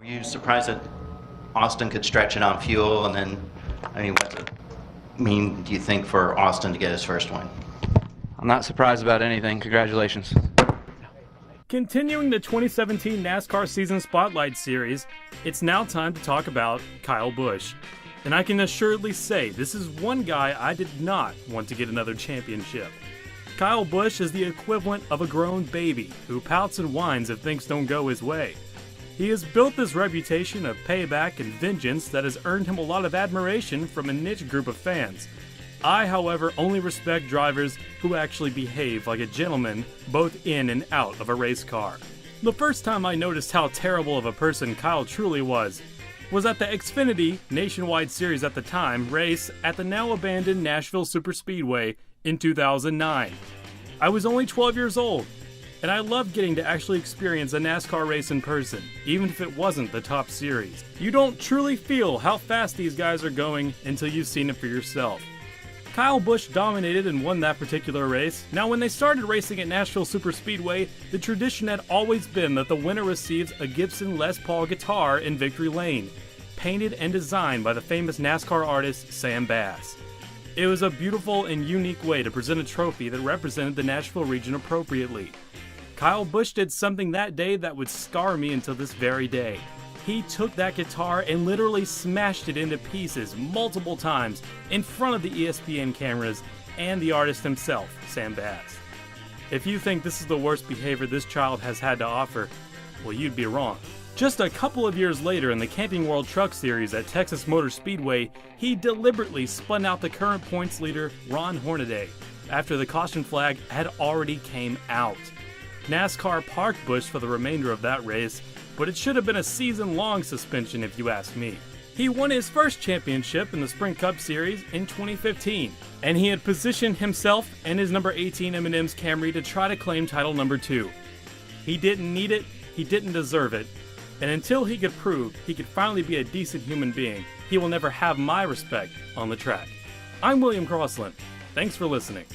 You surprised that Austin could stretch it on fuel, and then, I mean, what does it mean, do you think, for Austin to get his first win? I'm not surprised about anything. Congratulations. Continuing the 2017 NASCAR Season Spotlight Series, it's now time to talk about Kyle Busch. And I can assuredly say this is one guy I did not want to get another championship. Kyle Busch is the equivalent of a grown baby who pouts and whines if things don't go his way. He has built this reputation of payback and vengeance that has earned him a lot of admiration from a niche group of fans. I, however, only respect drivers who actually behave like a gentleman both in and out of a race car. The first time I noticed how terrible of a person Kyle truly was at the Xfinity Nationwide Series at the time race at the now abandoned Nashville Superspeedway in 2009. I was only 12 years old, and I loved getting to actually experience a NASCAR race in person, even if it wasn't the top series. You don't truly feel how fast these guys are going until you've seen it for yourself. Kyle Busch dominated and won that particular race. Now, when they started racing at Nashville Superspeedway, the tradition had always been that the winner receives a Gibson Les Paul guitar in victory lane, painted and designed by the famous NASCAR artist Sam Bass. It was a beautiful and unique way to present a trophy that represented the Nashville region appropriately. Kyle Busch did something that day that would scar me until this very day. He took that guitar and literally smashed it into pieces multiple times in front of the ESPN cameras and the artist himself, Sam Bass. If you think this is the worst behavior this child has had to offer, well, you'd be wrong. Just a couple of years later in the Camping World Truck Series at Texas Motor Speedway, he deliberately spun out the current points leader, Ron Hornaday, after the caution flag had already came out. NASCAR parked Busch for the remainder of that race, but it should have been a season-long suspension if you ask me. He won his first championship in the Sprint Cup Series in 2015, and he had positioned himself and his number 18 M&M's Camry to try to claim title number 2. He didn't need it, he didn't deserve it, and until he could prove he could finally be a decent human being, he will never have my respect on the track. I'm William Crossland. Thanks for listening.